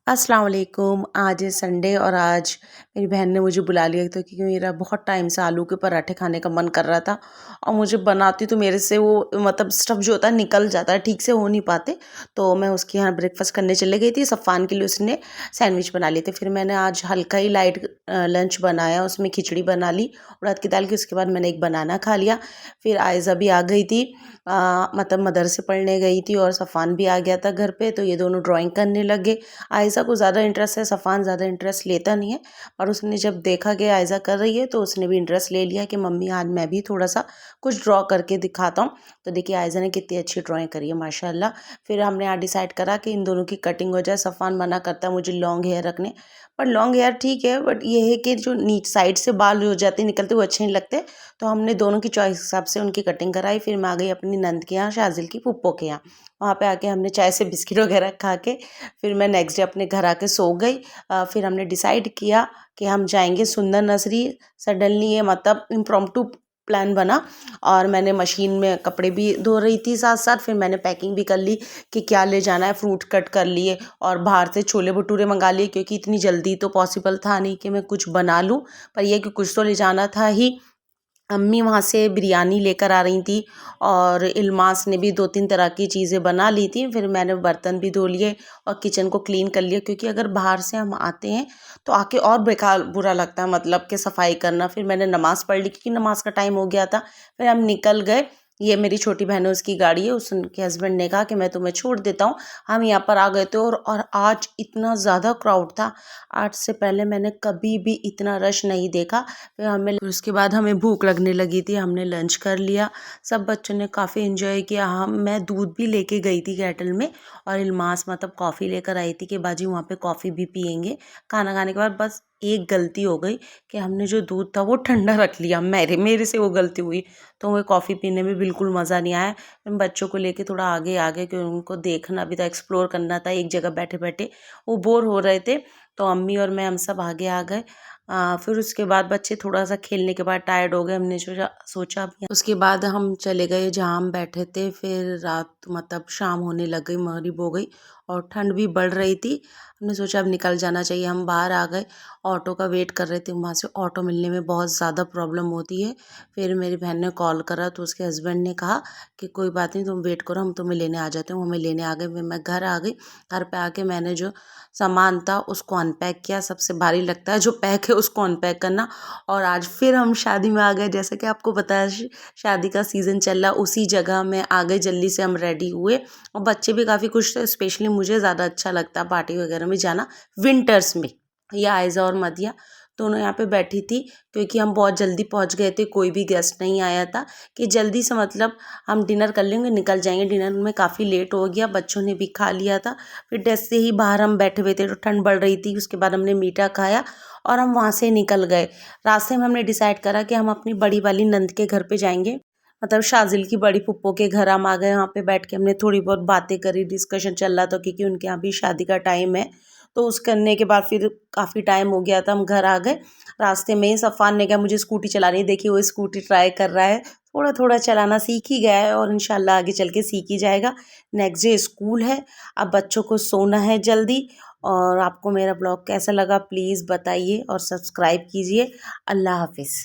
अस्सलाम वालेकुम। आज है संडे और आज मेरी बहन ने मुझे बुला लिया था क्योंकि मेरा बहुत टाइम से आलू के पराठे खाने का मन कर रहा था और मुझे बनाती तो मेरे से वो मतलब स्टफ़ जो होता है निकल जाता है, ठीक से हो नहीं पाते। तो मैं उसके यहाँ ब्रेकफ़ास्ट करने चली गई थी। सफ़ान के लिए उसने सैंडविच बना लिए थे। फिर मैंने आज हल्का ही लाइट लंच बनाया, उसमें खिचड़ी बना ली उड़द की दाल की। उसके बाद मैंने एक बनाना खा लिया। फिर आयज़ा भी आ गई थी, मतलब मदरसे पढ़ने गई थी और सफ़ान भी आ गया था घर पे, तो ये दोनों ड्राइंग करने लगे। आयज़ा को ज़्यादा इंटरेस्ट है, सफ़ान ज़्यादा इंटरेस्ट लेता नहीं है, और उसने जब देखा कि आयज़ा कर रही है तो उसने भी इंटरेस्ट ले लिया कि मम्मी आज मैं भी थोड़ा सा कुछ ड्रॉ करके दिखाता हूँ। तो देखिए आयज़ा ने कितनी अच्छी ड्राइंग करी है माशाल्लाह। फिर हमने आज डिसाइड करा कि इन दोनों की कटिंग हो जाए। सफ़ान मना करता है मुझे लॉन्ग हेयर रखने, पर लॉन्ग हेयर ठीक है, बट ये है कि जो नीच साइड से बाल हो जाते निकलते वो अच्छे नहीं लगते। तो हमने दोनों की चॉइस के हिसाब से उनकी कटिंग कराई। फिर मैं आ गई अपनी नंद के यहाँ, शाज़िल की फूफो के यहाँ। वहाँ पे आके हमने चाय से बिस्किट वगैरह खा के फिर मैं नेक्स्ट डे अपने घर आके सो गई। फिर हमने डिसाइड किया कि हम जाएंगे सुंदर नर्सरी। सडनली ये मतलब इम्प्रॉम्प्टू प्लान बना, और मैंने मशीन में कपड़े भी धो रही थी साथ साथ। फिर मैंने पैकिंग भी कर ली कि क्या ले जाना है, फ्रूट कट कर लिए और बाहर से छोले भटूरे मंगा लिए, क्योंकि इतनी जल्दी तो पॉसिबल था नहीं कि मैं कुछ बना लूँ, पर यह कि कुछ तो ले जाना था ही। अम्मी वहाँ से बिरयानी लेकर आ रही थी और इल्मास ने भी 2-3 तरह की चीज़ें बना ली थी। फिर मैंने बर्तन भी धो लिए और किचन को क्लीन कर लिया, क्योंकि अगर बाहर से हम आते हैं तो आके और बेकार बुरा लगता है, मतलब कि सफाई करना। फिर मैंने नमाज़ पढ़ ली क्योंकि नमाज़ का टाइम हो गया था। फिर हम निकल गए। ये मेरी छोटी बहन है, उसकी गाड़ी है। उसके हस्बैंड ने कहा कि मैं तुम्हें छोड़ देता हूँ। हम यहाँ पर आ गए थे, और आज इतना ज़्यादा क्राउड था। आज से पहले मैंने कभी भी इतना रश नहीं देखा। फिर उसके बाद हमें भूख लगने लगी थी, हमने लंच कर लिया। सब बच्चों ने काफ़ी एंजॉय किया। मैं दूध भी लेके गई थी केटल में, और इल्मास मतलब कॉफ़ी लेकर आई थी कि बाजी वहाँ पे कॉफ़ी भी पियेंगे खाना खाने के बाद। बस एक गलती हो गई कि हमने जो दूध था वो ठंडा रख लिया। मेरे मेरे से वो गलती हुई, तो वो कॉफ़ी पीने में बिल्कुल मज़ा नहीं आया। मैं बच्चों को लेके थोड़ा आगे आगे, क्योंकि उनको देखना भी था, एक्सप्लोर करना था, एक जगह बैठे बैठे वो बोर हो रहे थे। तो अम्मी और मैं हम सब आगे आ गए। फिर उसके बाद बच्चे थोड़ा सा खेलने के बाद टायर्ड हो गए। हमने सोचा उसके बाद हम चले गए जहाँ हम बैठे थे। फिर रात मतलब शाम होने लग गई, मगरिब हो गई और ठंड भी बढ़ रही थी। हमने सोचा अब निकल जाना चाहिए। हम बाहर आ गए, ऑटो का वेट कर रहे थे। वहाँ से ऑटो मिलने में बहुत ज़्यादा प्रॉब्लम होती है। फिर मेरी बहन ने कॉल करा तो उसके हस्बैंड ने कहा कि कोई बात नहीं, तुम वेट करो, हम तुम्हें लेने आ जाते हैं। वो हमें लेने आ गए। फिर मैं घर आ गई। घर पे आके मैंने जो सामान था उसको अनपैक किया। सबसे भारी लगता है जो पैक है उसको अनपैक करना। और आज फिर हम शादी में आ गए। जैसे कि आपको पता है शादी का सीज़न चल रहा, उसी जगह में आ गए। जल्दी से हम रेडी हुए और बच्चे भी काफ़ी खुश थे। स्पेशली मुझे ज़्यादा अच्छा लगता है पार्टी वगैरह में जाना विंटर्स में। ये आयज़ा और मदिया दोनों यहाँ पे बैठी थी, क्योंकि हम बहुत जल्दी पहुँच गए थे, कोई भी गेस्ट नहीं आया था, कि जल्दी से मतलब हम डिनर कर लेंगे, निकल जाएंगे। डिनर में काफ़ी लेट हो गया, बच्चों ने भी खा लिया था। फिर जैसे ही बाहर हम बैठे हुए थे तो ठंड बढ़ रही थी। उसके बाद हमने मीठा खाया और हम वहाँ से निकल गए। रास्ते में हमने डिसाइड करा कि हम अपनी बड़ी वाली नंद के घर पे जाएंगे, मतलब शाजिल की बड़ी फूफो के घर हम आ गए। वहाँ पे बैठ के हमने थोड़ी बहुत बातें करी, डिस्कशन चल रहा था क्योंकि उनके यहाँ भी शादी का टाइम है। तो उस करने के बाद फिर काफ़ी टाइम हो गया था, हम घर आ गए। रास्ते में ही सफ़ान ने कहा मुझे स्कूटी चलानी है। देखिए वो स्कूटी ट्राई कर रहा है, थोड़ा थोड़ा चलाना सीख ही गया है और इंशाल्लाह आगे चल के सीख ही जाएगा। नेक्स्ट डे स्कूल है, अब बच्चों को सोना है जल्दी। और आपको मेरा ब्लॉग कैसा लगा प्लीज़ बताइए और सब्सक्राइब कीजिए। अल्लाह हाफिज़।